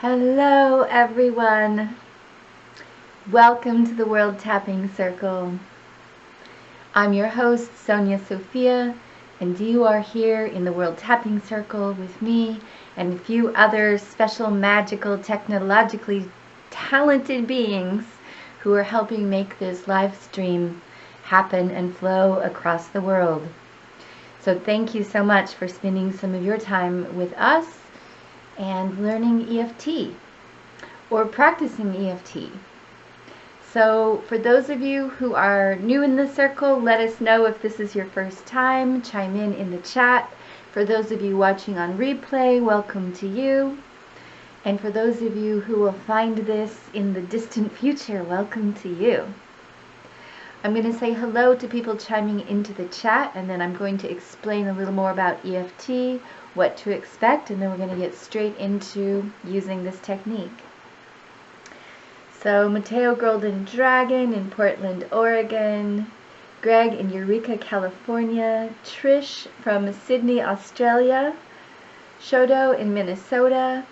Hello everyone. Welcome to the World Tapping Circle. I'm your host, Sonya Sophia, and you are here in the World Tapping Circle with me and a few other special, magical, technologically talented beings who are helping make this live stream happen and flow across the world. So thank you so much for spending some of your time with us and learning EFT or practicing EFT. So for those of you who are new in the circle, let us know if this is your first time. Chime in the chat. For those of you watching on replay, welcome to you. And for those of you who will find this in the distant future, welcome to you. I'm going to say hello to people chiming into the chat, and then I'm going to explain a little more about EFT, what to expect, and then we're going to get straight into using this technique. So Mateo Golden Dragon in Portland, Oregon, Greg in Eureka, California, Trish from Sydney, Australia, Shodo in Minnesota,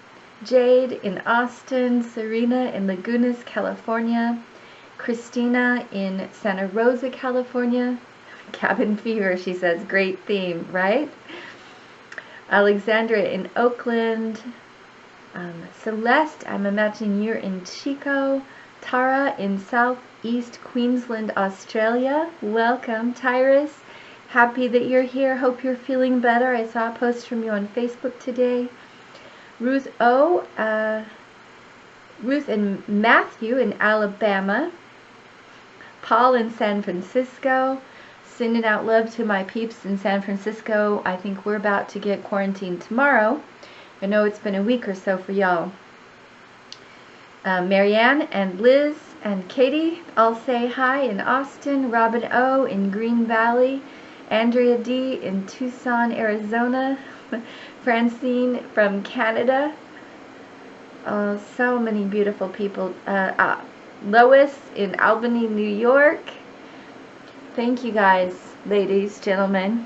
Jade in Austin, Serena in Lagunas, California, Christina in Santa Rosa, California. Cabin fever, she says. Great theme, right? Alexandra in Oakland. Celeste, I'm imagining you're in Chico. Tara in Southeast Queensland, Australia. Welcome. Tyrus, happy that you're here. Hope you're feeling better. I saw a post from you on Facebook today. Ruth and Matthew in Alabama. Paul in San Francisco. Sending out love to my peeps in San Francisco. I think we're about to get quarantined tomorrow. I know it's been a week or so for y'all. Marianne and Liz and Katie all say hi in Austin. Robin O in Green Valley. Andrea D in Tucson, Arizona. Francine from Canada. Oh, so many beautiful people. Lois in Albany, New York. Thank you guys, ladies, gentlemen,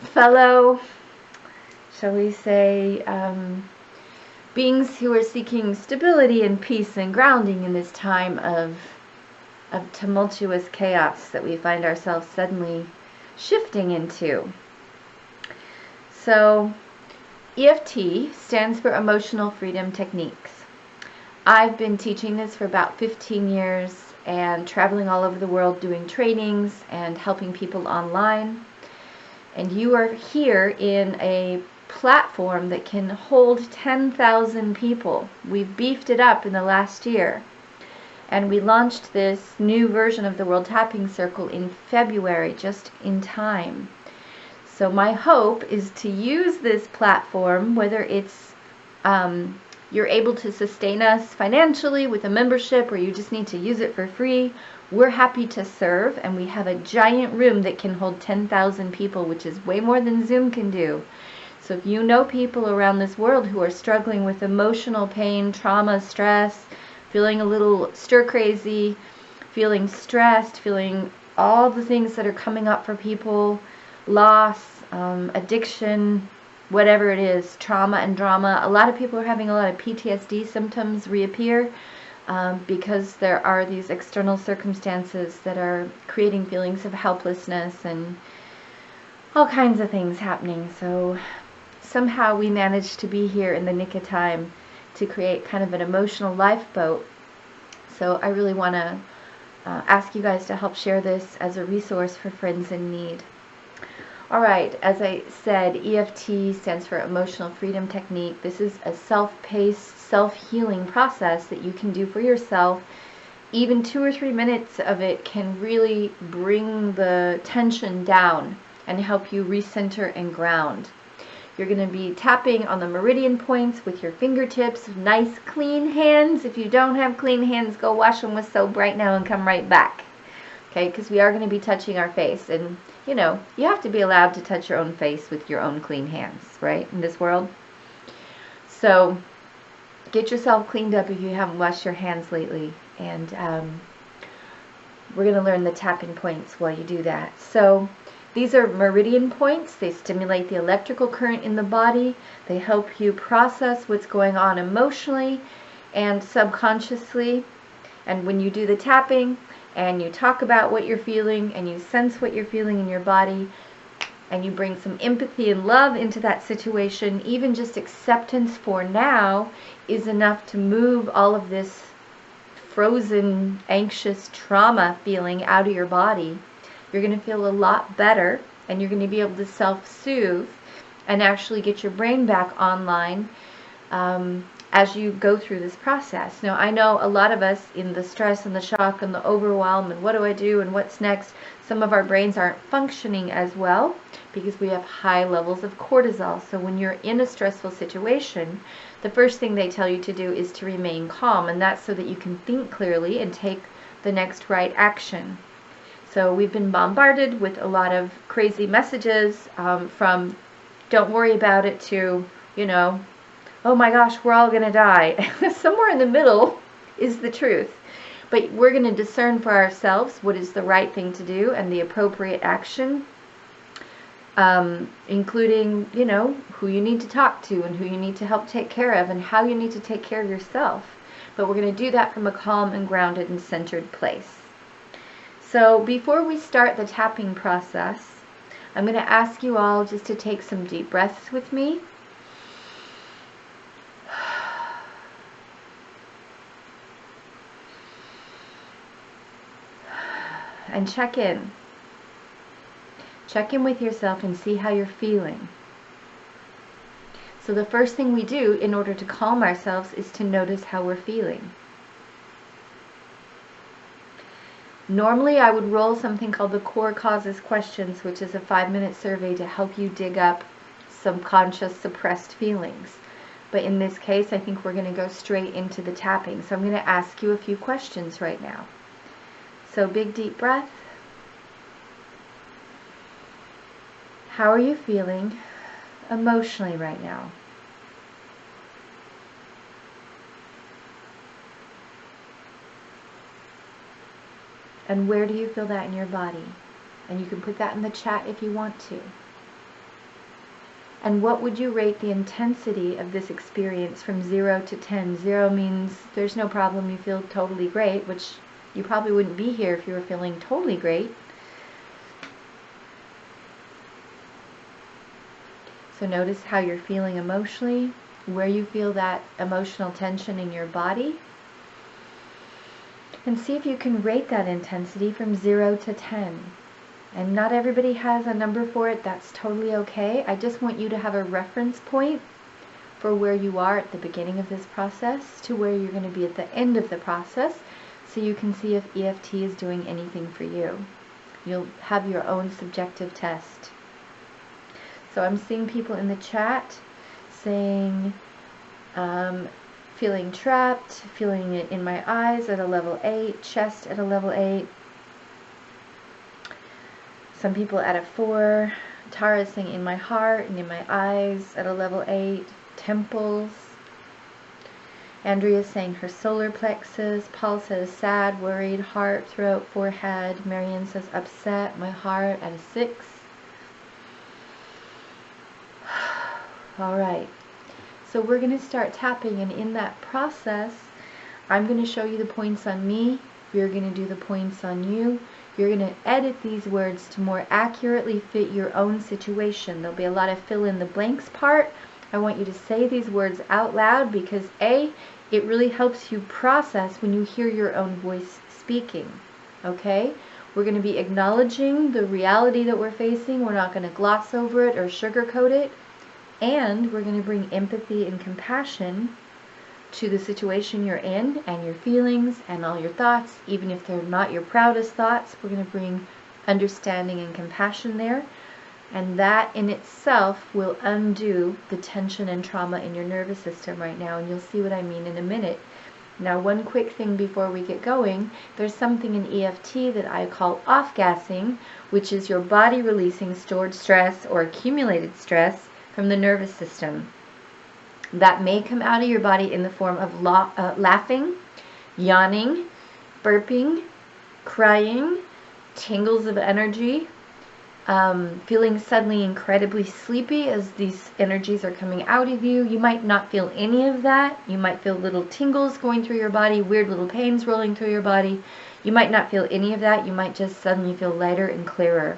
fellow, shall we say, beings who are seeking stability and peace and grounding in this time of tumultuous chaos that we find ourselves suddenly shifting into. So, EFT stands for Emotional Freedom Techniques. I've been teaching this for about 15 years and traveling all over the world doing trainings and helping people online. And you are here in a platform that can hold 10,000 people. We've beefed it up in the last year. And we launched this new version of the World Tapping Circle in February, just in time. So my hope is to use this platform, whether it's you're able to sustain us financially with a membership or you just need to use it for free. We're happy to serve, and we have a giant room that can hold 10,000 people, which is way more than Zoom can do. So if you know people around this world who are struggling with emotional pain, trauma, stress, feeling a little stir-crazy, feeling stressed, feeling all the things that are coming up for people, loss, addiction, whatever it is, trauma and drama. A lot of people are having a lot of PTSD symptoms reappear because there are these external circumstances that are creating feelings of helplessness and all kinds of things happening. So somehow we managed to be here in the nick of time to create kind of an emotional lifeboat. So I really want to ask you guys to help share this as a resource for friends in need. Alright, as I said, EFT stands for Emotional Freedom Technique. This is a self-paced, self-healing process that you can do for yourself. Even 2 or 3 minutes of it can really bring the tension down and help you recenter and ground. You're going to be tapping on the meridian points with your fingertips, nice clean hands. If you don't have clean hands, go wash them with soap right now and come right back. Okay, because we are going to be touching our face, and you know, you have to be allowed to touch your own face with your own clean hands, right, in this world. So get yourself cleaned up if you haven't washed your hands lately, and we're going to learn the tapping points while you do that. So These are meridian points. They stimulate the electrical current in the body. They help you process what's going on emotionally and subconsciously. And when you do the tapping and you talk about what you're feeling and you sense what you're feeling in your body and you bring some empathy and love into that situation, even just acceptance for now is enough to move all of this frozen, anxious trauma feeling out of your body. You're going to feel a lot better, and you're going to be able to self-soothe and actually get your brain back online as you go through this process. Now, I know a lot of us, in the stress and the shock and the overwhelm and what do I do and what's next, some of our brains aren't functioning as well because we have high levels of cortisol. So when you're in a stressful situation, the first thing they tell you to do is to remain calm, and that's so that you can think clearly and take the next right action. So we've been bombarded with a lot of crazy messages from don't worry about it to, oh my gosh, we're all going to die. Somewhere in the middle is the truth. But we're going to discern for ourselves what is the right thing to do and the appropriate action, including, who you need to talk to and who you need to help take care of and how you need to take care of yourself. But we're going to do that from a calm and grounded and centered place. So before we start the tapping process, I'm going to ask you all just to take some deep breaths with me. And check in. Check in with yourself and see how you're feeling. So the first thing we do in order to calm ourselves is to notice how we're feeling. Normally I would roll something called the Core Causes Questions, which is a 5-minute survey to help you dig up subconscious suppressed feelings. But in this case, I think we're going to go straight into the tapping. So I'm going to ask you a few questions right now. So big deep breath. How are you feeling emotionally right now? And where do you feel that in your body? And you can put that in the chat if you want to. And what would you rate the intensity of this experience from 0 to 10? 0 means there's no problem, you feel totally great, which you probably wouldn't be here if you were feeling totally great. So notice how you're feeling emotionally, where you feel that emotional tension in your body. And see if you can rate that intensity from 0 to 10. And not everybody has a number for it. That's totally okay. I just want you to have a reference point for where you are at the beginning of this process to where you're going to be at the end of the process, so you can see if EFT is doing anything for you. You'll have your own subjective test. So I'm seeing people in the chat saying, feeling trapped, feeling it in my eyes at a level 8, chest at a level 8. Some people at a 4. Tara is saying in my heart and in my eyes at a level 8. Temples. Andrea is saying her solar plexus. Paul says sad, worried, heart, throat, forehead. Marianne says upset, my heart at a 6. All right. So we're going to start tapping, and in that process, I'm going to show you the points on me. You're going to do the points on you. You're going to edit these words to more accurately fit your own situation. There'll be a lot of fill in the blanks part. I want you to say these words out loud because A, it really helps you process when you hear your own voice speaking. Okay? We're going to be acknowledging the reality that we're facing. We're not going to gloss over it or sugarcoat it. And we're going to bring empathy and compassion to the situation you're in and your feelings and all your thoughts. Even if they're not your proudest thoughts, we're going to bring understanding and compassion there. And that in itself will undo the tension and trauma in your nervous system right now. And you'll see what I mean in a minute. Now, one quick thing before we get going. There's something in EFT that I call off-gassing, which is your body releasing stored stress or accumulated stress from the nervous system. That may come out of your body in the form of laughing, yawning, burping, crying, tingles of energy, feeling suddenly incredibly sleepy as these energies are coming out of you. You might not feel any of that. You might feel little tingles going through your body, weird little pains rolling through your body. You might not feel any of that. You might just suddenly feel lighter and clearer.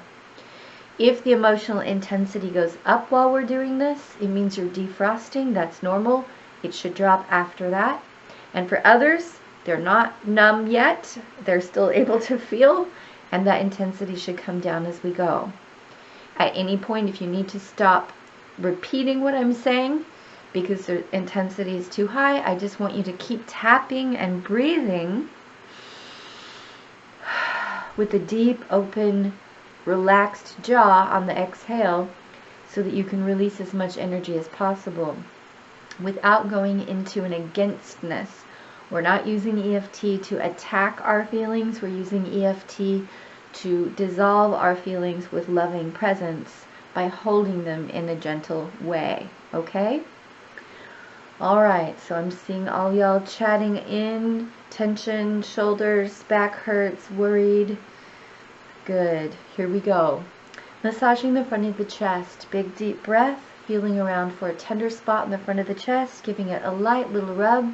If the emotional intensity goes up while we're doing this, it means you're defrosting. That's normal. It should drop after that. And for others, they're not numb yet. They're still able to feel, and that intensity should come down as we go. At any point, if you need to stop repeating what I'm saying because the intensity is too high, I just want you to keep tapping and breathing with a deep, open, relaxed jaw on the exhale so that you can release as much energy as possible without going into an againstness. We're not using EFT to attack our feelings. We're using EFT to dissolve our feelings with loving presence by holding them in a gentle way. Okay? Alright, so I'm seeing all y'all chatting in. Tension, shoulders, back hurts, worried. Good. Here we go. Massaging the front of the chest. Big deep breath. Feeling around for a tender spot in the front of the chest. Giving it a light little rub.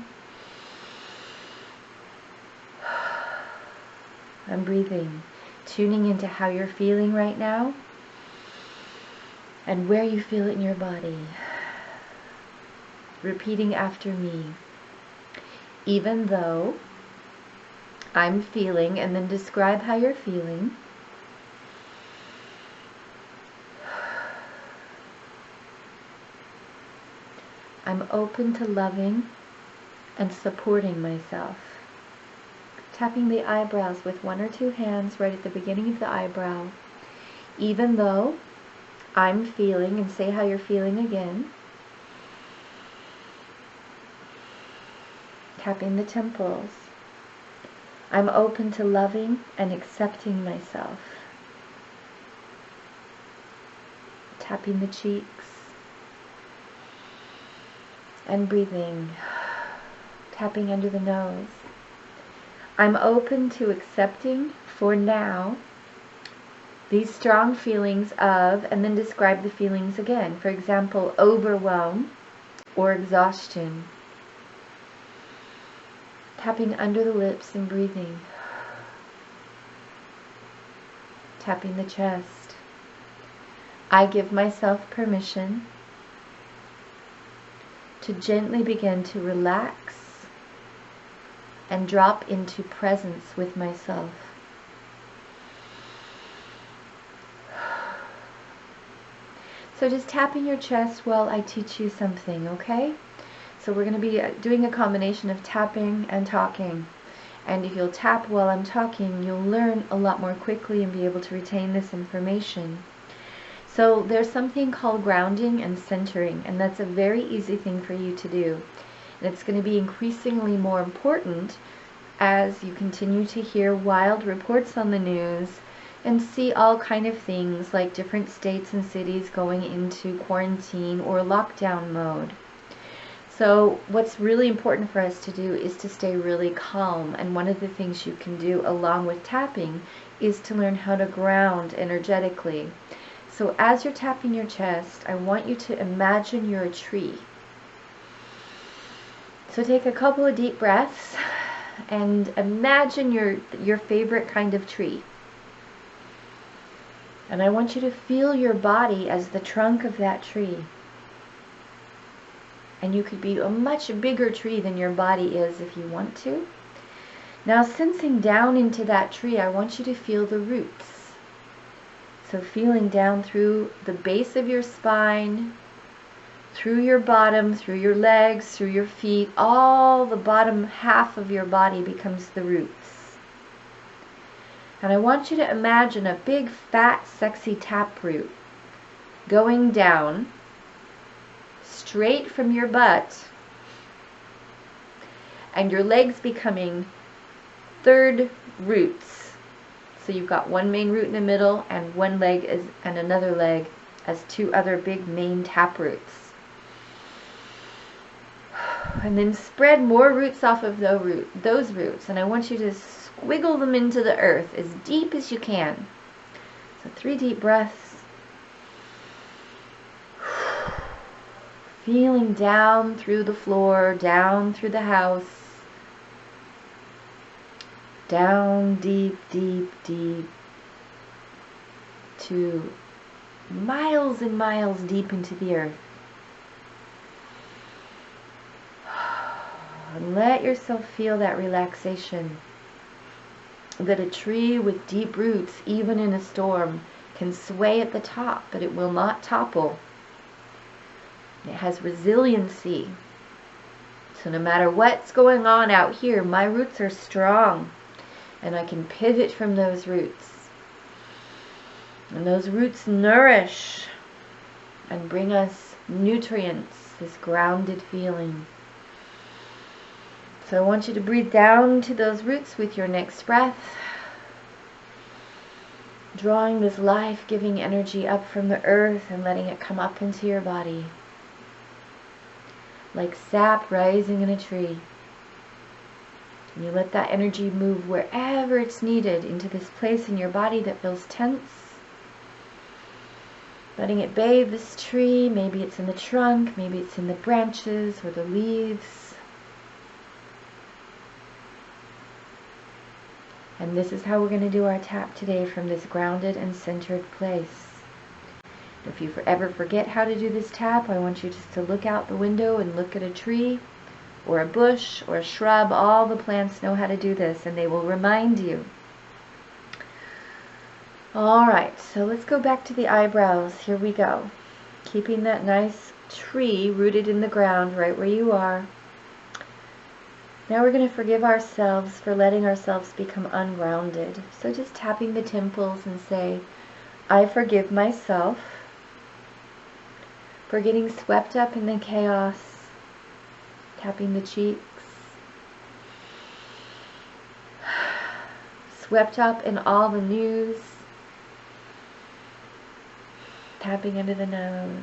I'm breathing, tuning into how you're feeling right now and where you feel it in your body. Repeating after me. Even though I'm feeling, and then describe how you're feeling. I'm open to loving and supporting myself. Tapping the eyebrows with one or two hands right at the beginning of the eyebrow. Even though I'm feeling, and say how you're feeling again. Tapping the temples. I'm open to loving and accepting myself. Tapping the cheeks. And breathing. Tapping under the nose. I'm open to accepting, for now, these strong feelings of, and then describe the feelings again. For example, overwhelm or exhaustion. Tapping under the lips and breathing. Tapping the chest. I give myself permission to gently begin to relax and drop into presence with myself. So just tapping your chest while I teach you something, okay? So we're going to be doing a combination of tapping and talking. And if you'll tap while I'm talking, you'll learn a lot more quickly and be able to retain this information. So there's something called grounding and centering, and that's a very easy thing for you to do. And it's going to be increasingly more important as you continue to hear wild reports on the news and see all kind of things like different states and cities going into quarantine or lockdown mode. So what's really important for us to do is to stay really calm, and one of the things you can do along with tapping is to learn how to ground energetically. So as you're tapping your chest, I want you to imagine you're a tree. So take a couple of deep breaths and imagine your favorite kind of tree. And I want you to feel your body as the trunk of that tree. And you could be a much bigger tree than your body is if you want to. Now, sensing down into that tree, I want you to feel the roots. So feeling down through the base of your spine, through your bottom, through your legs, through your feet, all the bottom half of your body becomes the roots. And I want you to imagine a big, fat, sexy taproot going down straight from your butt, and your legs becoming third roots. So you've got one main root in the middle, and one leg and another leg as two other big main taproots. And then spread more roots off of those roots, and I want you to squiggle them into the earth as deep as you can. So 3 deep breaths. feeling down through the floor, down through the house, down deep, deep, deep, to miles and miles deep into the earth. And let yourself feel that relaxation, that a tree with deep roots, even in a storm, can sway at the top, but it will not topple. It has resiliency. So no matter what's going on out here, my roots are strong, and I can pivot from those roots. And those roots nourish and bring us nutrients, this grounded feeling. So I want you to breathe down to those roots with your next breath, drawing this life-giving energy up from the earth and letting it come up into your body, like sap rising in a tree. And you let that energy move wherever it's needed, into this place in your body that feels tense. Letting it bathe this tree. Maybe it's in the trunk, maybe it's in the branches or the leaves. And this is how we're going to do our tap today, from this grounded and centered place. If you ever forget how to do this tap, I want you just to look out the window and look at a tree or a bush or a shrub. All the plants know how to do this, and they will remind you. Alright, so let's go back to the eyebrows. Here we go. Keeping that nice tree rooted in the ground right where you are. Now we're going to forgive ourselves for letting ourselves become ungrounded. So just tapping the temples and say, I forgive myself for getting swept up in the chaos. Tapping the cheeks. Swept up in all the news. Tapping under the nose.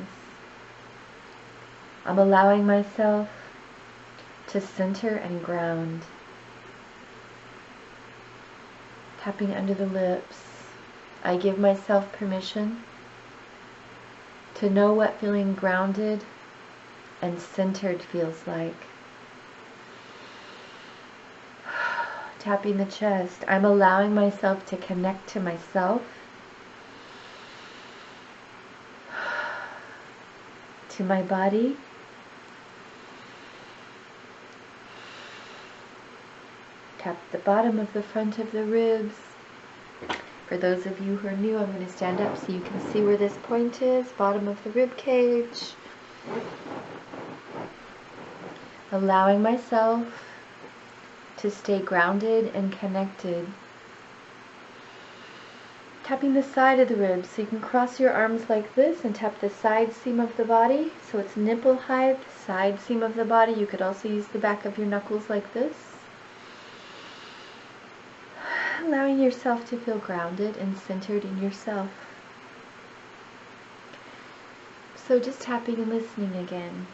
I'm allowing myself to center and ground. Tapping under the lips. I give myself permission to know what feeling grounded and centered feels like. Tapping the chest. I'm allowing myself to connect to myself, to my body, tap the bottom of the front of the ribs. For those of you who are new, I'm going to stand up so you can see where this point is, bottom of the rib cage. Allowing myself to stay grounded and connected. Tapping the side of the ribs, so you can cross your arms like this and tap the side seam of the body, so it's nipple height, side seam of the body. You could also use the back of your knuckles like this. Allowing yourself to feel grounded and centered in yourself. So just tapping and listening again.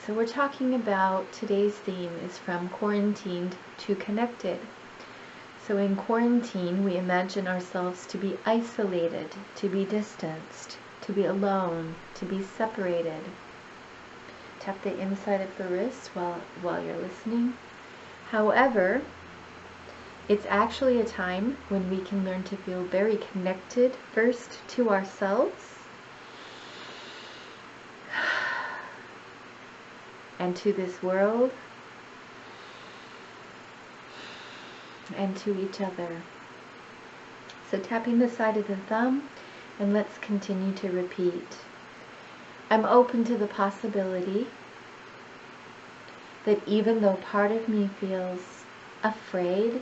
So we're talking about, today's theme is from quarantined to connected. So in quarantine, we imagine ourselves to be isolated, to be distanced, to be alone, to be separated. Tap the inside of the wrist while you're listening. However, it's actually a time when we can learn to feel very connected, first to ourselves, and to this world, and to each other. So tapping the side of the thumb, and let's continue to repeat. I'm open to the possibility that even though part of me feels afraid,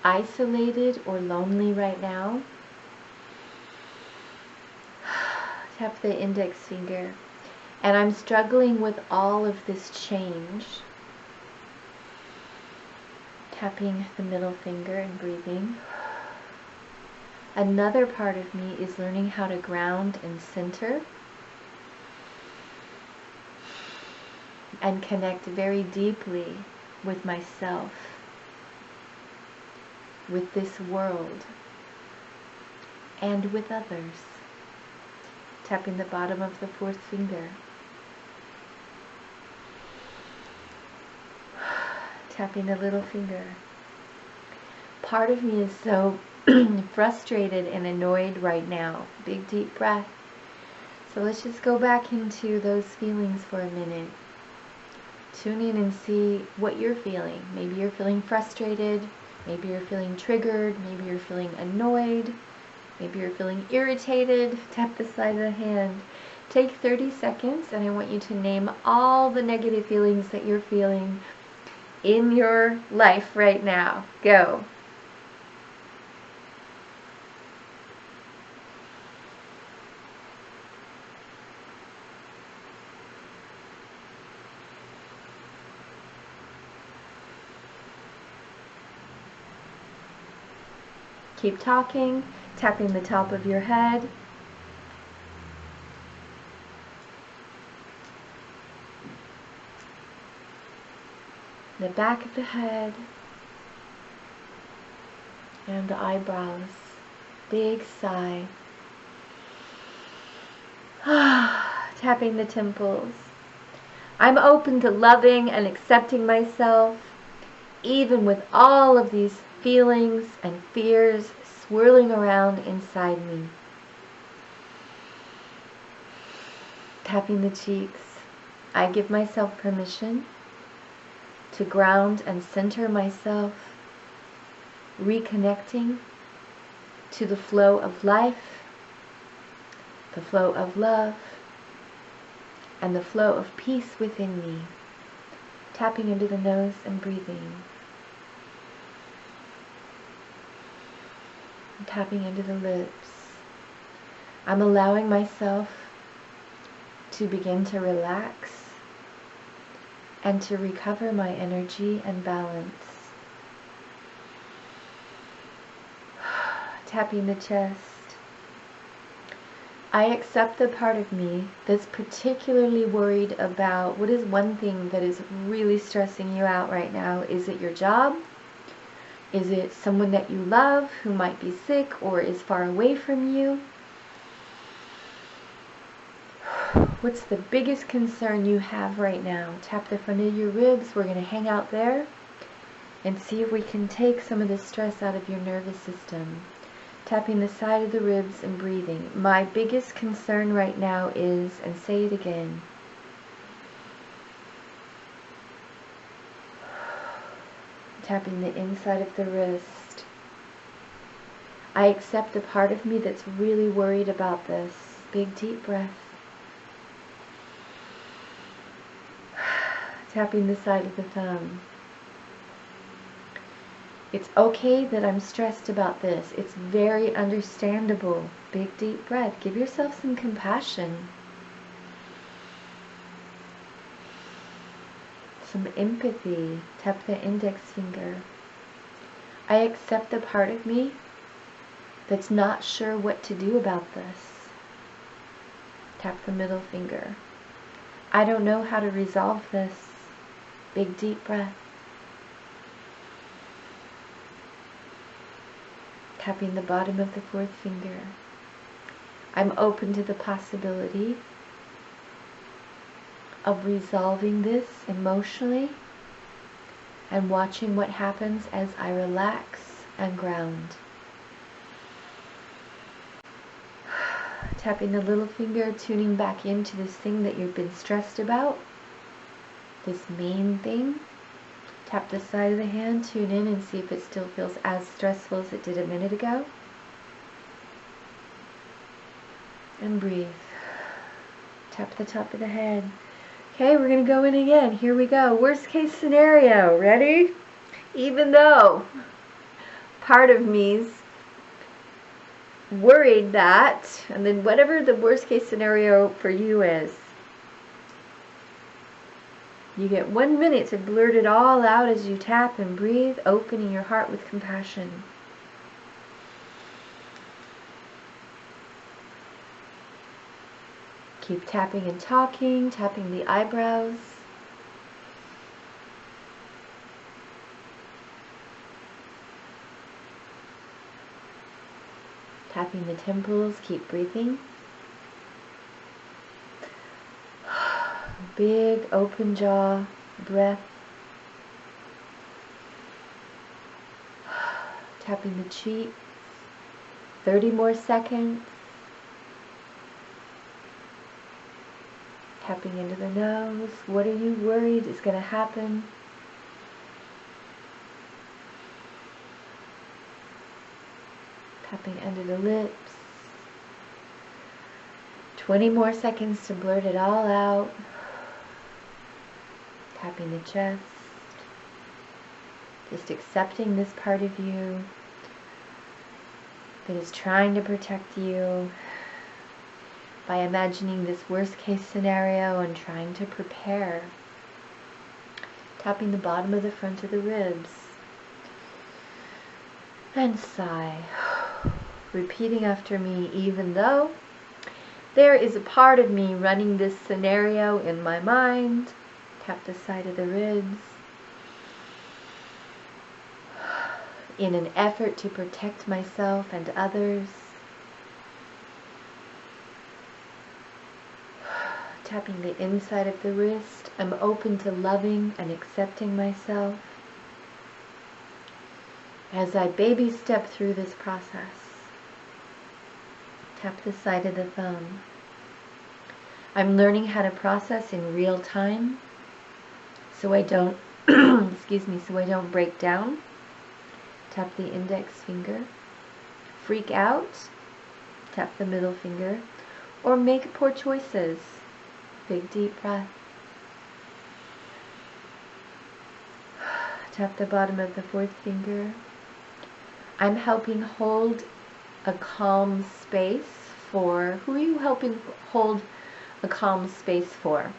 isolated, or lonely right now, tap the index finger, and I'm struggling with all of this change. Tapping the middle finger and breathing. Another part of me is learning how to ground and center and connect very deeply with myself, with this world, and with others. tapping the bottom of the fourth finger. Tapping the little finger. Part of me is so frustrated and annoyed right now. Big deep breath. So let's just go back into those feelings for a minute. Tune in and see what you're feeling. Maybe you're feeling frustrated. Maybe you're feeling triggered. Maybe you're feeling annoyed. Maybe you're feeling irritated. Tap the side of the hand. Take 30 seconds and I want you to name all the negative feelings that you're feeling in your life right now. Go. Keep talking, tapping the top of your head. The back of the head. And the eyebrows. Big sigh. Tapping the temples. I'm open to loving and accepting myself, even with all of these feelings and fears swirling around inside me. Tapping the cheeks. I give myself permission to ground and center myself, reconnecting to the flow of life, the flow of love, and the flow of peace within me. Tapping into the nose and breathing. Tapping into the lips. I'm allowing myself to begin to relax and to recover my energy and balance. Tapping the chest. I accept the part of me that's particularly worried about what is one thing that is really stressing you out right now. Is it your job? Is it someone that you love who might be sick or is far away from you? What's the biggest concern you have right now? Tap the front of your ribs. We're going to hang out there and see if we can take some of the stress out of your nervous system. Tapping the side of the ribs and breathing. My biggest concern right now is, and say it again, tapping the inside of the wrist. I accept the part of me that's really worried about this. Big deep breath. Tapping the side of the thumb. It's okay that I'm stressed about this. It's very understandable. Big deep breath. Give yourself some compassion. Some empathy. Tap the index finger. I accept the part of me that's not sure what to do about this. Tap the middle finger. I don't know how to resolve this. Big deep breath. Tapping the bottom of the fourth finger. I'm open to the possibility of resolving this emotionally and watching what happens as I relax and ground. Tapping the little finger, tuning back into this thing that you've been stressed about, this main thing. Tap the side of the hand, tune in and see if it still feels as stressful as it did a minute ago. And breathe. Tap the top of the head. Okay, we're going to go in again. Here we go. Worst case scenario. Ready? Even though part of me's worried that, and then whatever the worst case scenario for you is, you get 1 minute to blurt it all out as you tap and breathe, opening your heart with compassion. Keep tapping and talking, tapping the eyebrows. Tapping the temples, keep breathing. Big open jaw breath. Tapping the cheeks. 30 more seconds. Tapping into the nose. What are you worried is going to happen? Tapping under the lips. 20 more seconds to blurt it all out. Tapping the chest. Just accepting this part of you that is trying to protect you by imagining this worst case scenario and trying to prepare. Tapping the bottom of the front of the ribs. And sigh. Repeating after me, even though there is a part of me running this scenario in my mind. Tap the side of the ribs. In an effort to protect myself and others. Tapping the inside of the wrist. I'm open to loving and accepting myself as I baby step through this process. Tap the side of the thumb. I'm learning how to process in real time so I don't excuse me, so I don't break down. Tap the index finger. Freak out. Tap the middle finger. Or make poor choices. Big deep breath. Tap the bottom of the fourth finger. I'm helping hold a calm space for, who are you helping hold a calm space for?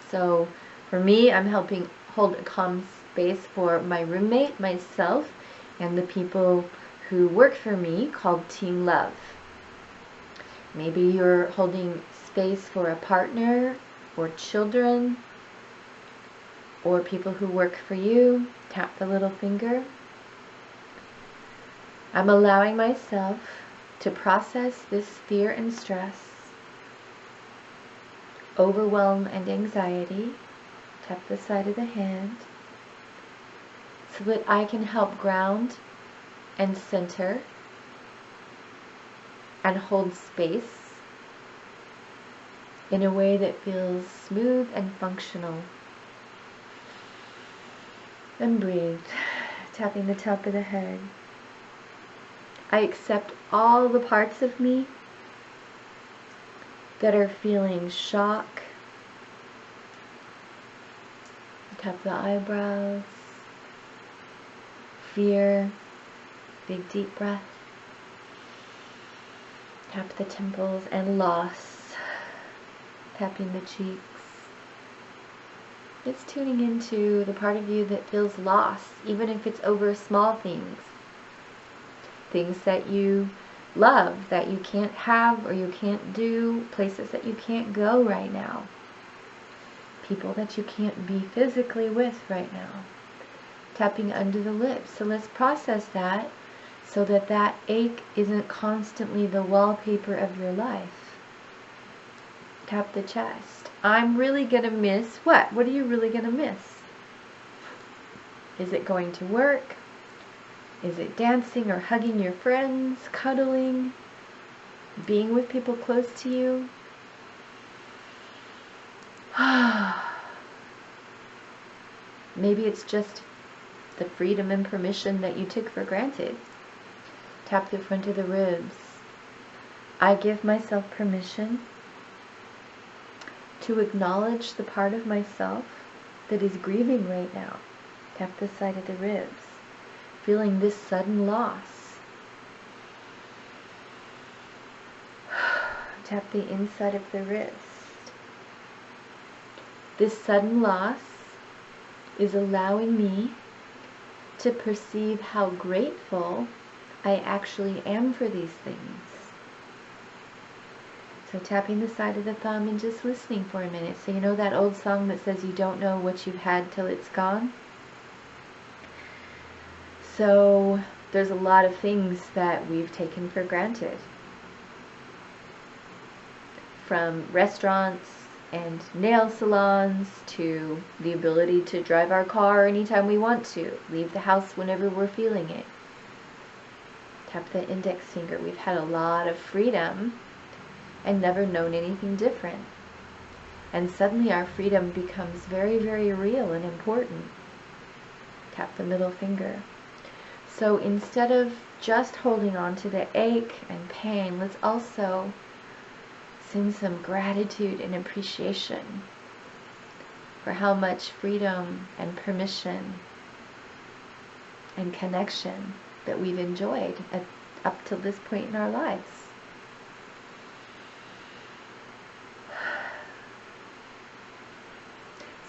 So for me, I'm helping hold a calm space for my roommate, myself, and the people who work for me, called Team Love. Maybe you're holding space for a partner or children or people who work for you. Tap the little finger. I'm allowing myself to process this fear and stress, overwhelm and anxiety. Tap the side of the hand so that I can help ground and center and hold space in a way that feels smooth and functional. And breathe, tapping the top of the head. I accept all the parts of me that are feeling shock. Tap the eyebrows, fear, big deep breath. Tap the temples and loss, tapping the cheeks. It's tuning into the part of you that feels lost, even if it's over small things. Things that you love, that you can't have or you can't do, places that you can't go right now, people that you can't be physically with right now. Tapping under the lips. So let's process that so that that ache isn't constantly the wallpaper of your life. Tap the chest. I'm really going to miss what? What are you really going to miss? Is it going to work? Is it dancing or hugging your friends, cuddling, being with people close to you? Maybe it's just the freedom and permission that you took for granted. Tap the front of the ribs. I give myself permission to acknowledge the part of myself that is grieving right now. Tap the side of the ribs. Feeling this sudden loss. Tap the inside of the wrist. This sudden loss is allowing me to perceive how grateful I actually am for these things. So tapping the side of the thumb and just listening for a minute. So you know that old song that says you don't know what you've had till it's gone? So there's a lot of things that we've taken for granted. From restaurants and nail salons, to the ability to drive our car anytime we want to, leave the house whenever we're feeling it. Tap the index finger. We've had a lot of freedom and never known anything different. And suddenly our freedom becomes very, very real and important. Tap the middle finger. So instead of just holding on to the ache and pain, let's also send some gratitude and appreciation for how much freedom and permission and connection that we've enjoyed up to this point in our lives.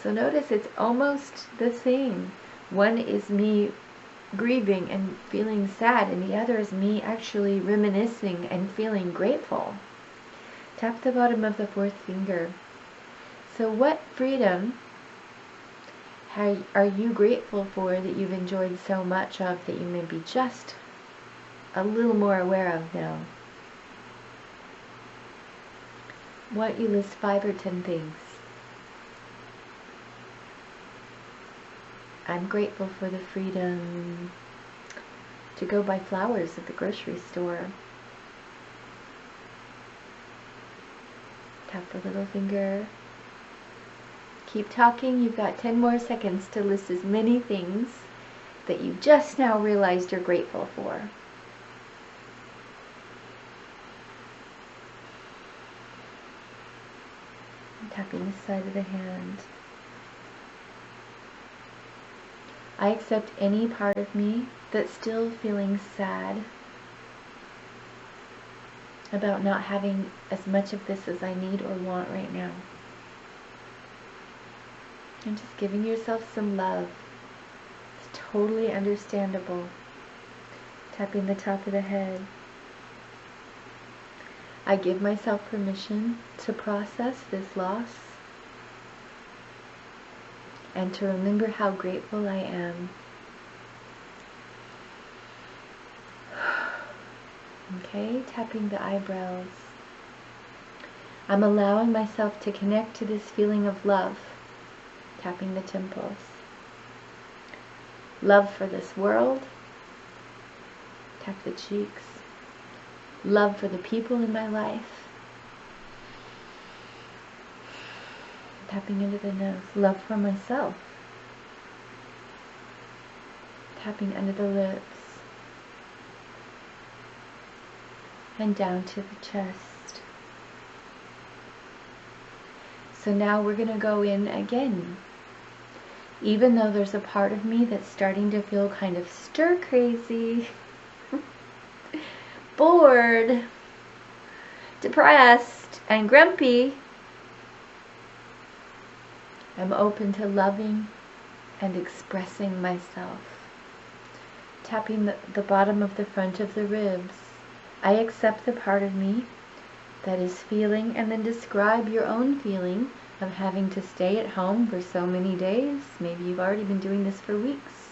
So notice it's almost the same. One is me grieving and feeling sad, and the other is me actually reminiscing and feeling grateful. Tap the bottom of the fourth finger. So what freedom are you grateful for that you've enjoyed so much of that you may be just a little more aware of now? Why don't you list 5 or 10 things? I'm grateful for the freedom to go buy flowers at the grocery store. Tap the little finger. Keep talking. You've got 10 more seconds to list as many things that you just now realized you're grateful for. I'm tapping the side of the hand. I accept any part of me that's still feeling sad about not having as much of this as I need or want right now. And just giving yourself some love. It's totally understandable. Tapping the top of the head. I give myself permission to process this loss and to remember how grateful I am. Okay, tapping the eyebrows. I'm allowing myself to connect to this feeling of love. Tapping the temples. Love for this world. Tap the cheeks. Love for the people in my life. Tapping into the nose. Love for myself. Tapping under the lips. And down to the chest. So now we're going to go in again. Even though there's a part of me that's starting to feel kind of stir crazy, bored, depressed, and grumpy, I'm open to loving and expressing myself. Tapping the bottom of the front of the ribs. I accept the part of me that is feeling, and then describe your own feeling of having to stay at home for so many days. Maybe you've already been doing this for weeks.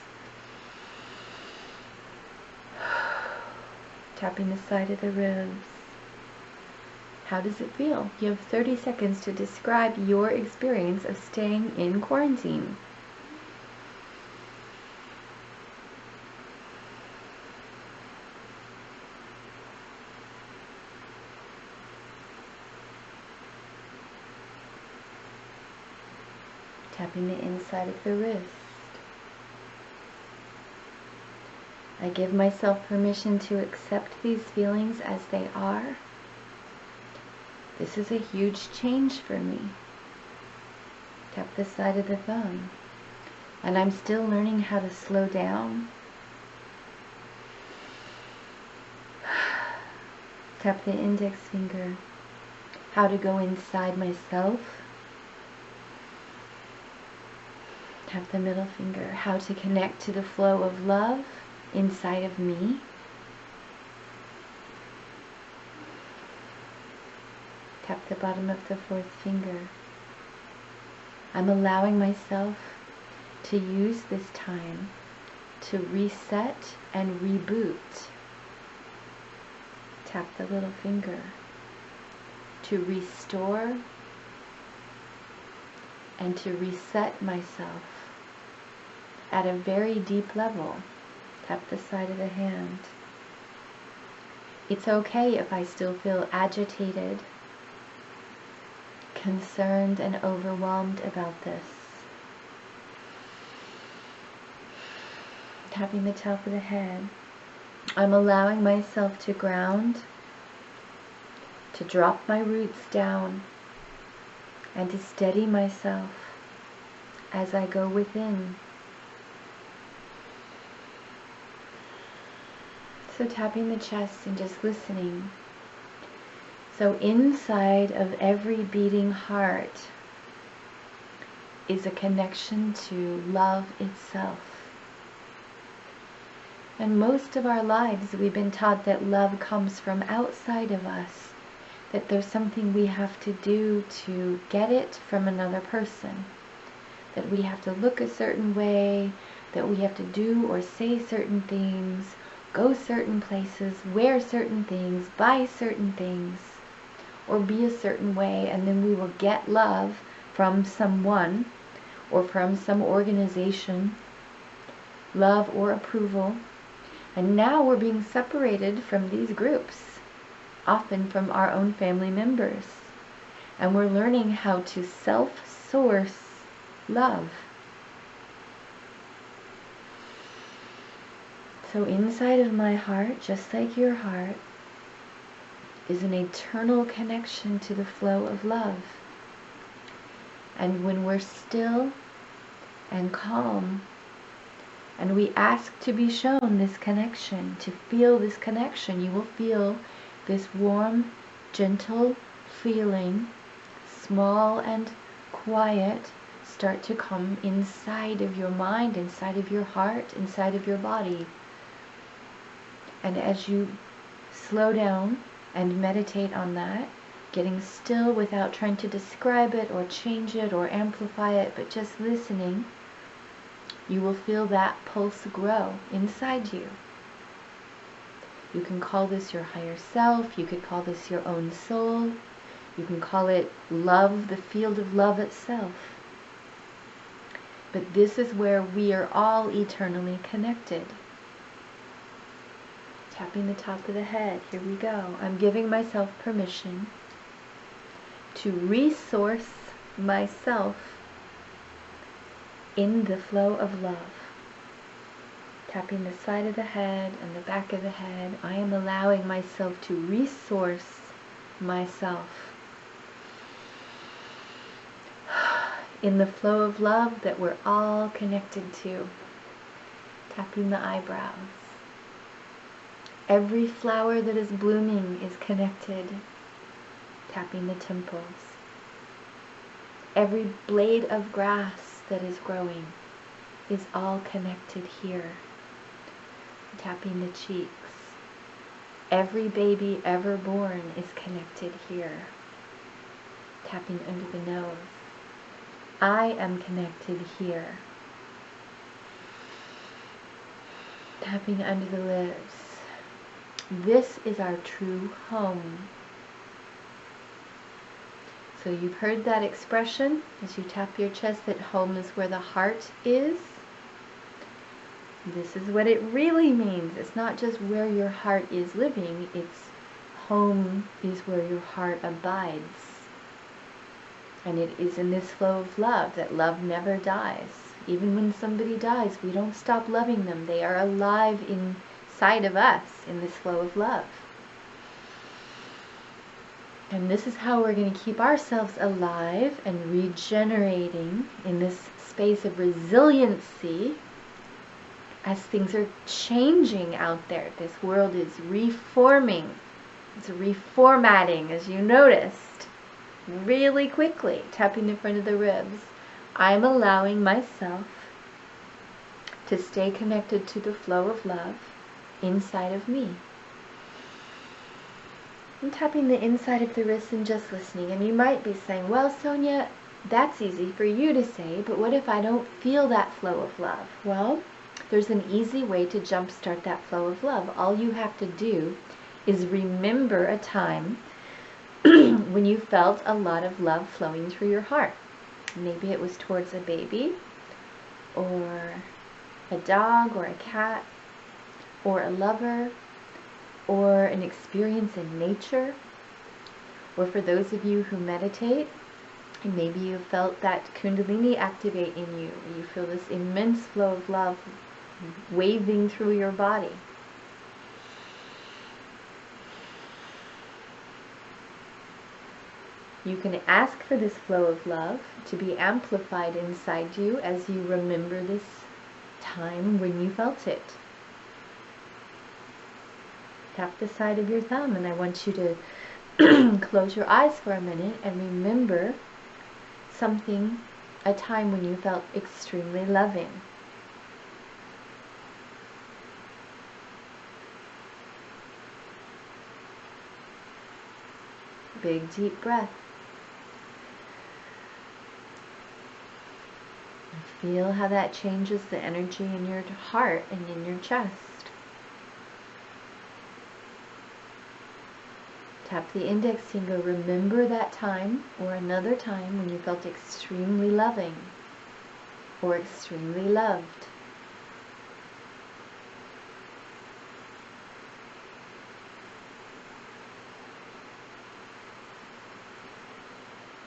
Tapping the side of the ribs. How does it feel? You have 30 seconds to describe your experience of staying in quarantine. Tapping the inside of the wrist. I give myself permission to accept these feelings as they are. This is a huge change for me. Tap the side of the thumb. And I'm still learning how to slow down. Tap the index finger. How to go inside myself. Tap the middle finger. How to connect to the flow of love inside of me. Tap the bottom of the fourth finger. I'm allowing myself to use this time to reset and reboot. Tap the little finger. To restore and to reset myself at a very deep level. Tap the side of the hand. It's okay if I still feel agitated, concerned, and overwhelmed about this. Tapping the top of the head. I'm allowing myself to ground, to drop my roots down, and to steady myself as I go within. So tapping the chest and just listening. So inside of every beating heart is a connection to love itself. And most of our lives we've been taught that love comes from outside of us, that there's something we have to do to get it from another person, that we have to look a certain way, that we have to do or say certain things, go certain places, wear certain things, buy certain things, or be a certain way, and then we will get love from someone or from some organization, love or approval. And now we're being separated from these groups, often from our own family members. And we're learning how to self-source love. So inside of my heart, just like your heart, is an eternal connection to the flow of love. And when we're still and calm, and we ask to be shown this connection, to feel this connection, you will feel this warm, gentle feeling, small and quiet, start to come inside of your mind, inside of your heart, inside of your body. And as you slow down and meditate on that, getting still without trying to describe it or change it or amplify it, but just listening, you will feel that pulse grow inside you. You can call this your higher self, you could call this your own soul, you can call it love, the field of love itself. But this is where we are all eternally connected. Tapping the top of the head, here we go. I'm giving myself permission to resource myself in the flow of love. Tapping the side of the head and the back of the head, I am allowing myself to resource myself in the flow of love that we're all connected to. Tapping the eyebrows. Every flower that is blooming is connected. Tapping the temples. Every blade of grass that is growing is all connected here. Tapping the cheeks. Every baby ever born is connected here. Tapping under the nose. I am connected here. Tapping under the lips. This is our true home. So you've heard that expression as you tap your chest, that home is where the heart is. This is what it really means. It's not just where your heart is living, it's home is where your heart abides. And it is in this flow of love that love never dies. Even when somebody dies, we don't stop loving them. They are alive inside of us in this flow of love. And this is how we're going to keep ourselves alive and regenerating in this space of resiliency as things are changing out there. This world is reforming. It's reformatting, as you noticed, really quickly. Tapping the front of the ribs. I'm allowing myself to stay connected to the flow of love inside of me. I'm tapping the inside of the wrist and just listening. And you might be saying, well, Sonia, that's easy for you to say, but what if I don't feel that flow of love? Well, there's an easy way to jumpstart that flow of love. All you have to do is remember a time when you felt a lot of love flowing through your heart. Maybe it was towards a baby, or a dog, or a cat, or a lover, or an experience in nature. Or for those of you who meditate, maybe you felt that Kundalini activate in you. You feel this immense flow of love waving through your body. You can ask for this flow of love to be amplified inside you as you remember this time when you felt it. Tap the side of your thumb, and I want you to close your eyes for a minute and remember something, a time when you felt extremely loving. Big deep breath. Feel how that changes the energy in your heart and in your chest. Tap the index finger. Remember that time or another time when you felt extremely loving or extremely loved.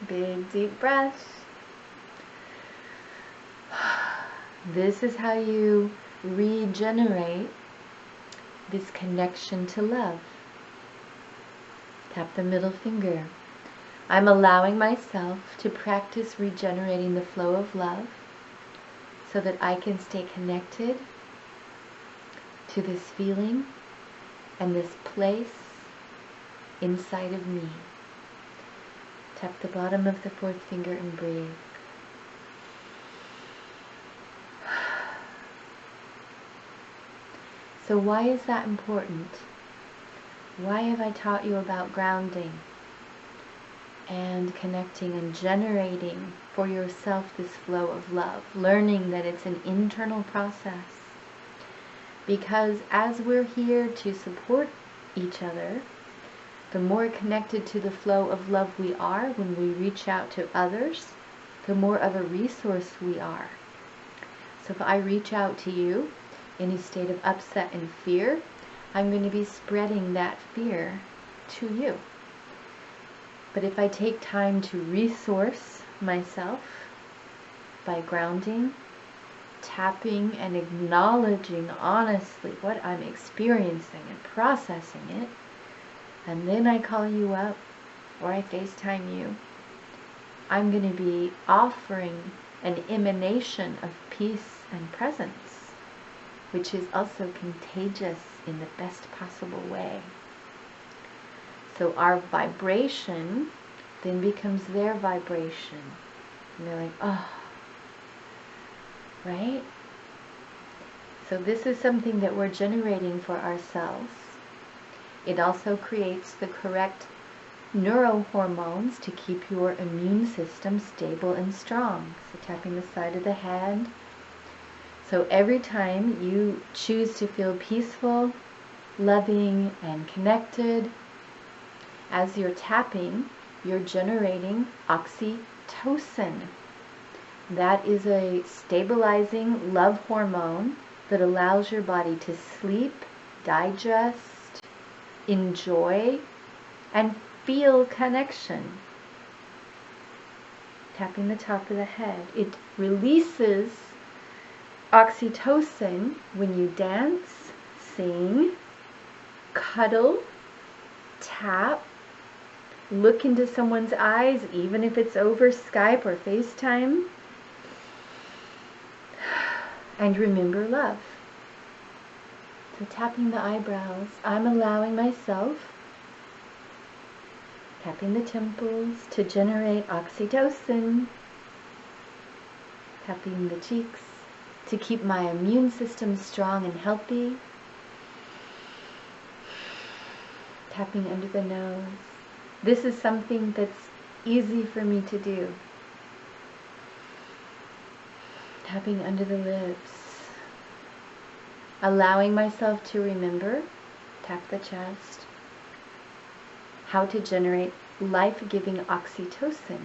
Big deep breath. This is how you regenerate this connection to love. Tap the middle finger. I'm allowing myself to practice regenerating the flow of love so that I can stay connected to this feeling and this place inside of me. Tap the bottom of the fourth finger and breathe. So why is that important? Why have I taught you about grounding and connecting and generating for yourself this flow of love, learning that it's an internal process? Because as we're here to support each other, the more connected to the flow of love we are when we reach out to others, the more of a resource we are. So if I reach out to you in a state of upset and fear, I'm going to be spreading that fear to you. But if I take time to resource myself by grounding, tapping, and acknowledging honestly what I'm experiencing and processing it, and then I call you up or I FaceTime you, I'm going to be offering an emanation of peace and presence, which is also contagious in the best possible way. So our vibration then becomes their vibration. And they're like, oh, right? So this is something that we're generating for ourselves. It also creates the correct neurohormones to keep your immune system stable and strong. So tapping the side of the hand. So every time you choose to feel peaceful, loving, and connected, as you're tapping, you're generating oxytocin. That is a stabilizing love hormone that allows your body to sleep, digest, enjoy, and feel connection. Tapping the top of the head. It releases oxytocin when you dance, sing, cuddle, tap, look into someone's eyes, even if it's over Skype or FaceTime, and remember love. So tapping the eyebrows, I'm allowing myself, tapping the temples to generate oxytocin, tapping the cheeks to keep my immune system strong and healthy, tapping under the nose. This is something that's easy for me to do. Tapping under the lips. Allowing myself to remember, tap the chest, how to generate life-giving oxytocin.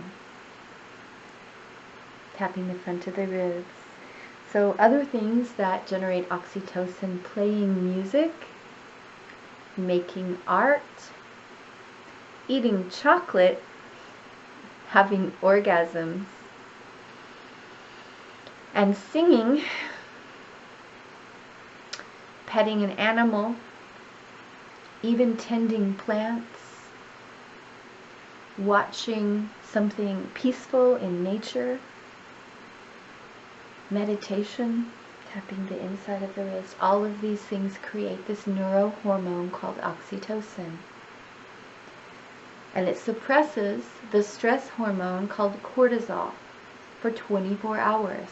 tapping the front of the ribs. So other things that generate oxytocin: playing music, making art, eating chocolate, having orgasms, and singing, petting an animal, even tending plants, watching something peaceful in nature, meditation, tapping the inside of the wrist. All of these things create this neurohormone called oxytocin. And it suppresses the stress hormone called cortisol for 24 hours.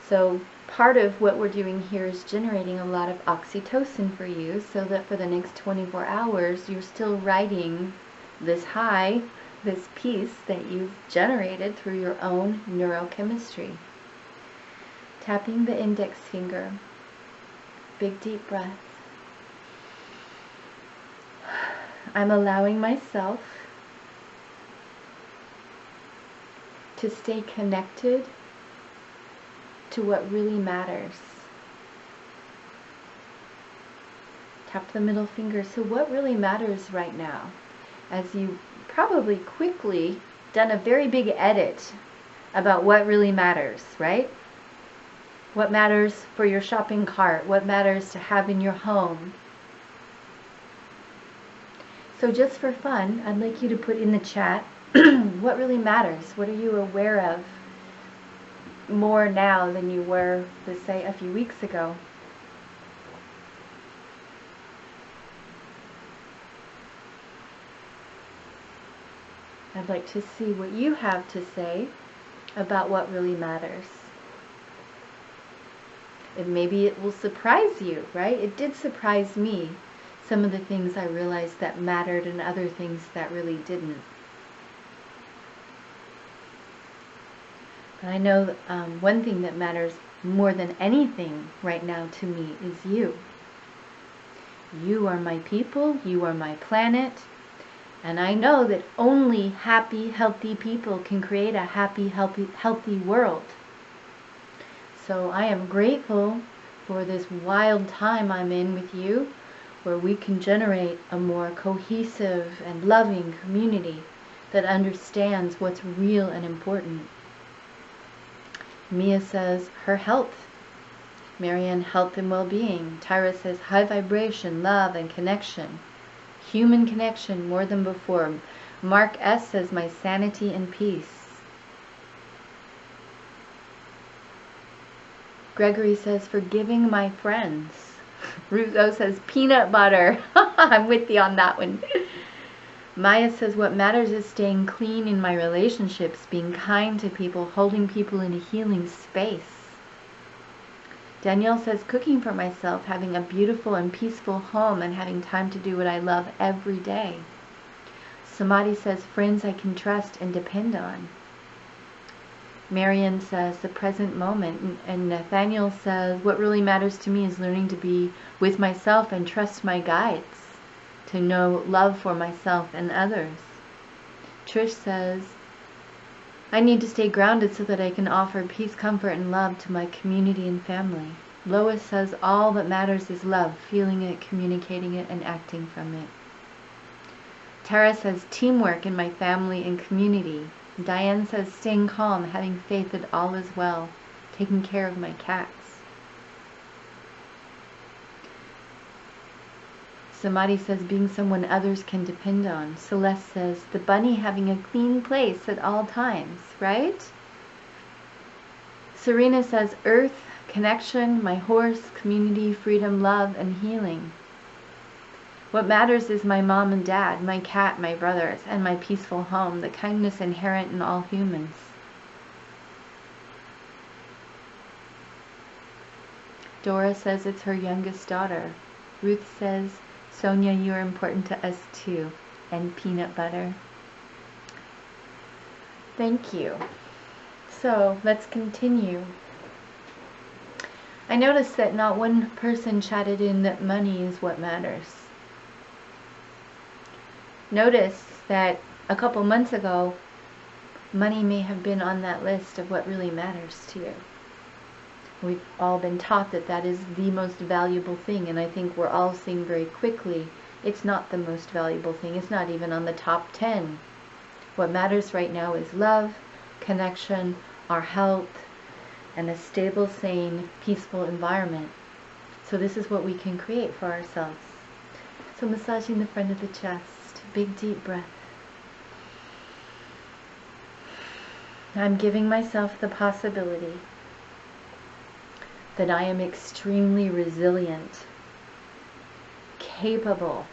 So part of what we're doing here is generating a lot of oxytocin for you, so that for the next 24 hours you're still riding this high, this peace that you've generated through your own neurochemistry. Tapping the index finger. Big deep breath. I'm allowing myself to stay connected to what really matters. Tap the middle finger. So what really matters right now? As you probably quickly done a very big edit about what really matters, right? What matters for your shopping cart? What matters to have in your home? So just for fun, I'd like you to put in the chat what really matters. What are you aware of more now than you were, let's say, a few weeks ago? I'd like to see what you have to say about what really matters. And maybe it will surprise you, right? It did surprise me, some of the things I realized that mattered and other things that really didn't. But I know one thing that matters more than anything right now to me is you. You are my people, you are my planet, and I know that only happy, healthy people can create a happy, healthy world. So I am grateful for this wild time I'm in with you, where we can generate a more cohesive and loving community that understands what's real and important. Mia says her health. Marianne, health and well-being. Tyra says high vibration, love and connection. Human connection more than before. Mark S says my sanity and peace. Gregory says forgiving my friends. Ruth O says peanut butter. I'm with you on that one. Maya says what matters is staying clean in my relationships, being kind to people, holding people in a healing space. Danielle says cooking for myself, having a beautiful and peaceful home, and having time to do what I love every day. Samadhi says friends I can trust and depend on. Marian says the present moment. And Nathaniel says what really matters to me is learning to be with myself and trust my guides, to know love for myself and others. Trish says I need to stay grounded so that I can offer peace, comfort, and love to my community and family. Lois says all that matters is love, feeling it, communicating it, and acting from it. Tara says teamwork in my family and community. Diane says staying calm, having faith that all is well, taking care of my cats. Samadhi says being someone others can depend on. Celeste says the bunny having a clean place at all times, right? Serena says earth, connection, my horse, community, freedom, love, and healing. What matters is my mom and dad, my cat, my brothers, and my peaceful home, the kindness inherent in all humans. Dora says it's her youngest daughter. Ruth says, Sonya, you are important to us too. And peanut butter. Thank you. So let's continue. I noticed that not one person chatted in that money is what matters. Notice that a couple months ago, Money may have been on that list of what really matters to you. We've all been taught that that is the most valuable thing, and I think we're all seeing very quickly it's not the most valuable thing. It's not even on the top 10. What matters right now is love, connection, our health, and a stable, sane, peaceful environment. So this is what we can create for ourselves. So massaging the front of the chest, big deep breath. I'm giving myself the possibility that I am extremely resilient, capable,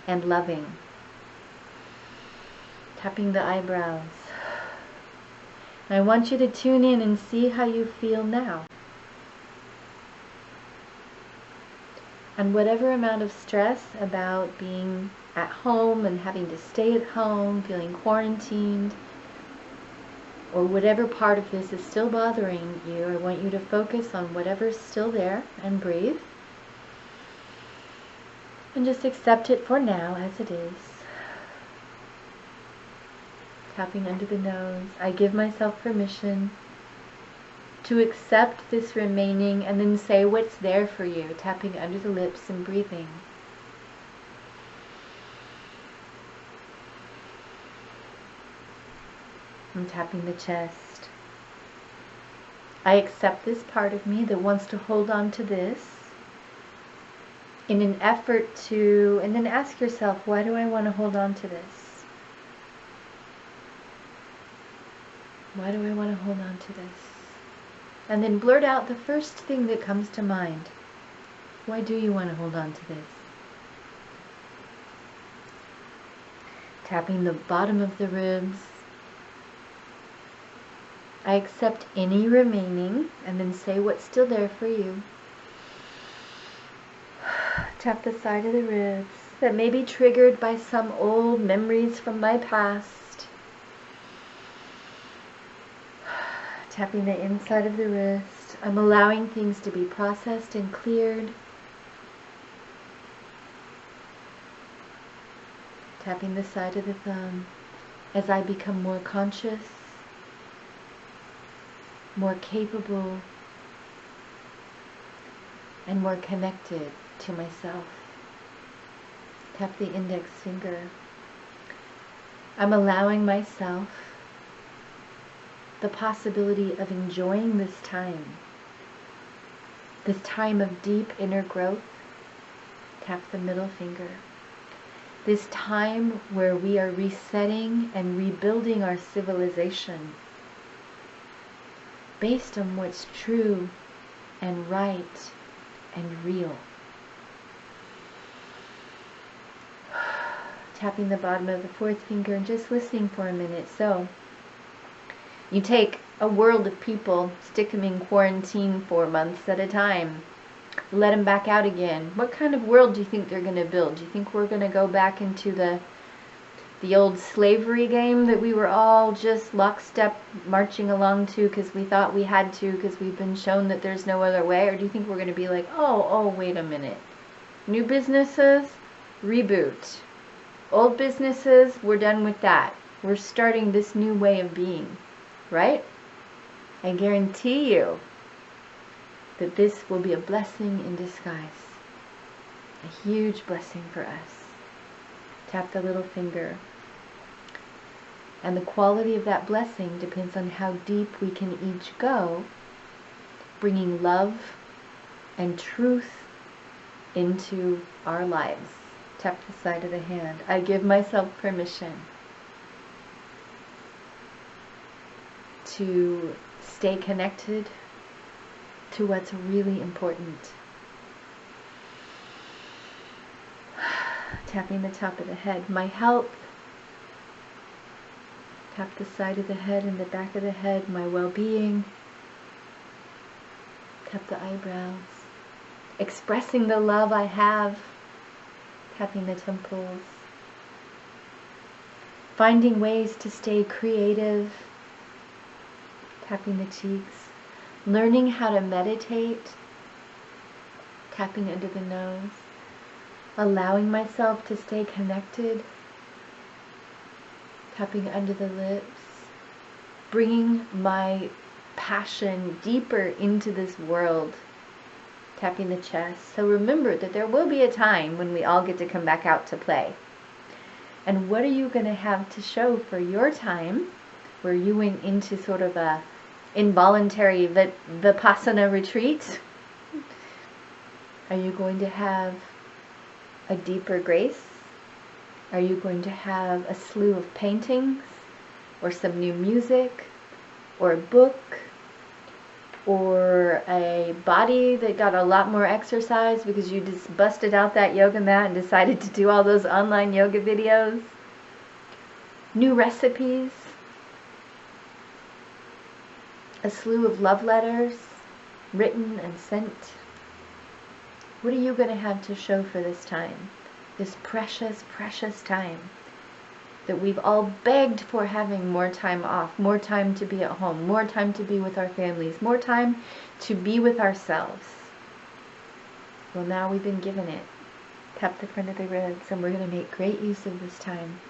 and loving. Tapping the eyebrows. I want you to tune in and see how you feel now. And whatever amount of stress about being at home and having to stay at home, feeling quarantined, or whatever part of this is still bothering you, I want you to focus on whatever's still there and breathe. And just accept it for now as it is. Tapping under the nose. I give myself permission to accept this remaining and then say what's there for you. Tapping under the lips and breathing. And tapping the chest. I accept this part of me that wants to hold on to this in an effort to, and then ask yourself, why do I want to hold on to this? Why do I want to hold on to this? And then blurt out the first thing that comes to mind. Why do you want to hold on to this? Tapping the bottom of the ribs. I accept any remaining, and then say what's still there for you. Tap the side of the ribs that may be triggered by some old memories from my past. Tapping the inside of the wrist. I'm allowing things to be processed and cleared. Tapping the side of the thumb as I become more conscious, more capable, and more connected to myself. Tap the index finger. I'm allowing myself the possibility of enjoying this time of deep inner growth. Tap the middle finger. This time where we are resetting and rebuilding our civilization based on what's true and right and real. Tapping the bottom of the fourth finger and just listening for a minute. So you take a world of people, stick them in quarantine for months at a time, let them back out again. What kind of world do you think they're going to build? Do you think we're going to go back into the old slavery game that we were all just lockstep marching along to because we thought we had to because we've been shown that there's no other way? Or do you think we're going to be like, oh, wait a minute. New businesses, reboot. Old businesses, we're done with that. We're starting this new way of being, right? I guarantee you that this will be a blessing in disguise. A huge blessing for us. Tap the little finger. And the quality of that blessing depends on how deep we can each go, bringing love and truth into our lives. Tap the side of the hand. I give myself permission to stay connected to what's really important. Tapping the top of the head. My health. Tap the side of the head and the back of the head. My well-being. Tap the eyebrows. Expressing the love I have. Tapping the temples. Finding ways to stay creative. Tapping the cheeks. Learning how to meditate. Tapping under the nose. Allowing myself to stay connected. Tapping under the lips. bringing my passion deeper into this world. Tapping the chest. So remember that there will be a time when we all get to come back out to play. And what are you going to have to show for your time where you went into sort of a involuntary Vipassana retreat? Are you going to have a deeper grace? Are you going to have a slew of paintings, or some new music, or a book, or a body that got a lot more exercise because you just busted out that yoga mat and decided to do all those online yoga videos? New recipes? A slew of love letters written and sent? What are you going to have to show for this time? This precious, precious time that we've all begged for, having more time off, more time to be at home, more time to be with our families, more time to be with ourselves. Well, now we've been given it. Tap the front of the ribs, and we're going to make great use of this time.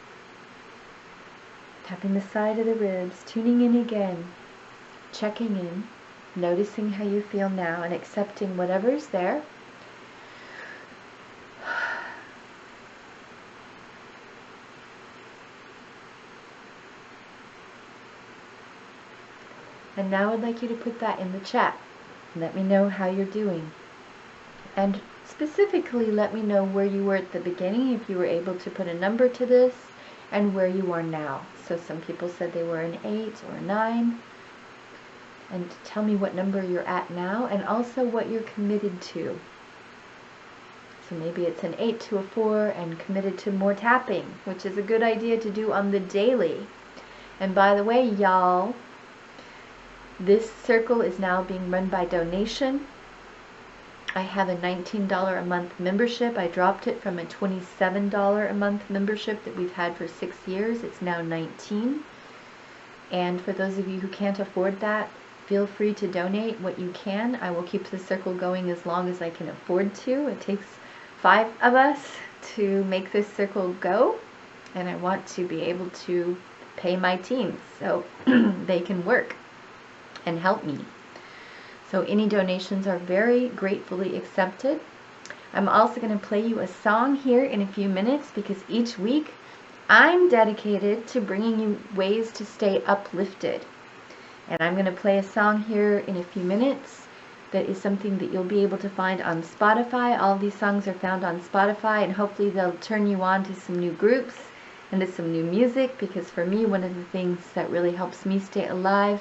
Tapping the side of the ribs, tuning in again, checking in, noticing how you feel now, and accepting whatever's there. And now I'd like you to put that in the chat. Let me know how you're doing. And specifically, let me know where you were at the beginning, if you were able to put a number to this, and where you are now. So some people said they were an 8 or a 9. And tell me what number you're at now, and also what you're committed to. So maybe it's an 8 to a 4 and committed to more tapping, which is a good idea to do on the daily. And by the way, y'all, this circle is now being run by donation. I have a $19 a month membership. I dropped it from a $27 a month membership that we've had for 6 years. It's now $19. And for those of you who can't afford that, feel free to donate what you can. I will keep the circle going as long as I can afford to. It takes 5 of us to make this circle go, and I want to be able to pay my team so they can work and help me. So any donations are very gratefully accepted. I'm also going to play you a song here in a few minutes, because each week I'm dedicated to bringing you ways to stay uplifted. And I'm going to play a song here in a few minutes that is something that you'll be able to find on Spotify. All these songs are found on Spotify, and hopefully they'll turn you on to some new groups and to some new music, because for me, one of the things that really helps me stay alive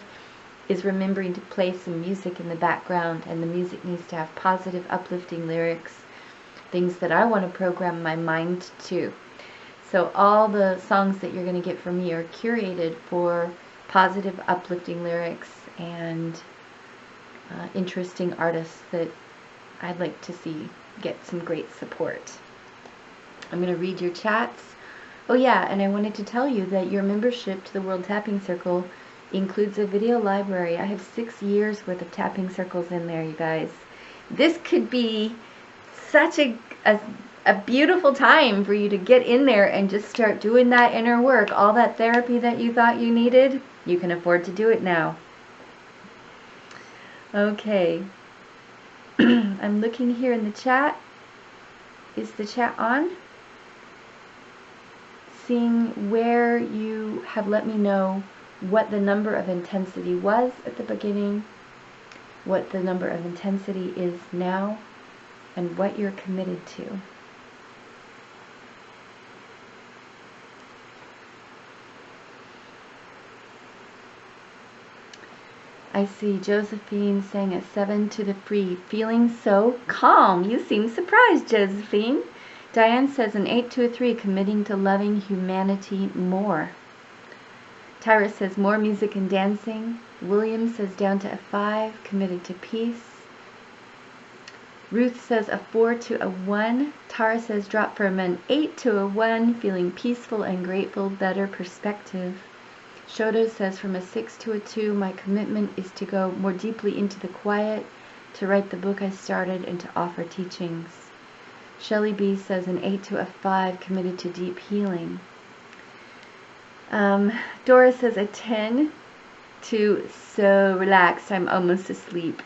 is remembering to play some music in the background, and the music needs to have positive, uplifting lyrics, things that I want to program my mind to. So all the songs that you're going to get from me are curated for positive, uplifting lyrics and interesting artists that I'd like to see get some great support. I'm going to read your chats. Oh yeah, and I wanted to tell you that your membership to the World Tapping Circle includes a video library. I have 6 years worth of tapping circles in there, you guys. This could be such a beautiful time for you to get in there and just start doing that inner work. All that therapy that you thought you needed, you can afford to do it now. Okay. I'm looking here in the chat. Is the chat on? Seeing where you have let me know what the number of intensity was at the beginning, what the number of intensity is now, and what you're committed to. I see Josephine saying a 7 to the free, feeling so calm. You seem surprised, Josephine. Diane says an 8 to a 3, committing to loving humanity more. Tyra says more music and dancing. William says down to a 5, committed to peace. Ruth says a 4 to a 1. Tara says drop from an 8 to a 1, feeling peaceful and grateful, better perspective. Shoto says from a 6 to a 2, my commitment is to go more deeply into the quiet, to write the book I started, and to offer teachings. Shelley B says an 8 to a 5, committed to deep healing. Dora says a 10, to so relaxed I'm almost asleep.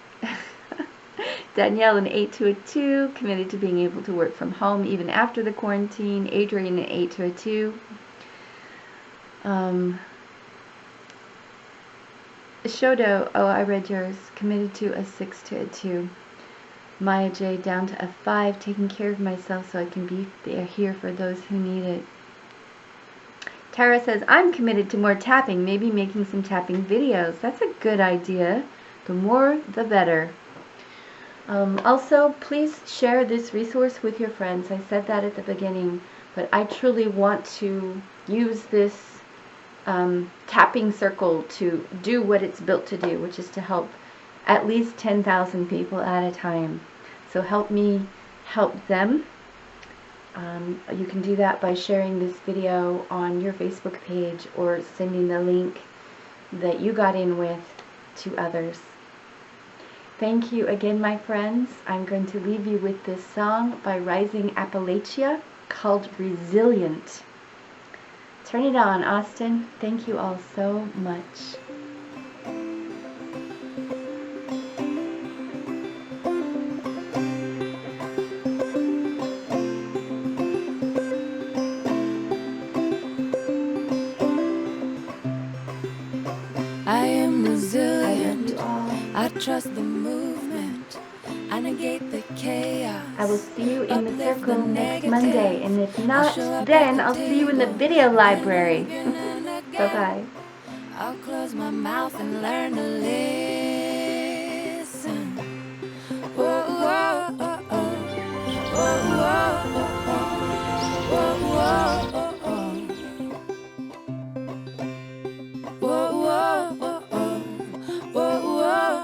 Danielle in 8202, committed to being able to work from home even after the quarantine. Adrian in 8202. Shodo, oh, I read yours. Committed to a 6 to a 2. Maya J, down to a 5, taking care of myself so I can be here for those who need it. Tara says, I'm committed to more tapping, maybe making some tapping videos. That's a good idea. The more, the better. Also, please share this resource with your friends. I said that at the beginning, but I truly want to use this tapping circle to do what it's built to do, which is to help at least 10,000 people at a time. So help me help them. You can do that by sharing this video on your Facebook page or sending the link that you got in with to others. Thank you again, my friends. I'm going to leave you with this song by Rising Appalachia called Resilient. Turn it on, Austin. Thank you all so much. I am resilient. I trust the movement. I negate the chaos. I will see you in the circle next Monday, and if not, then I'll see you in the video library. Bye-bye. I'll close my mouth and learn to live.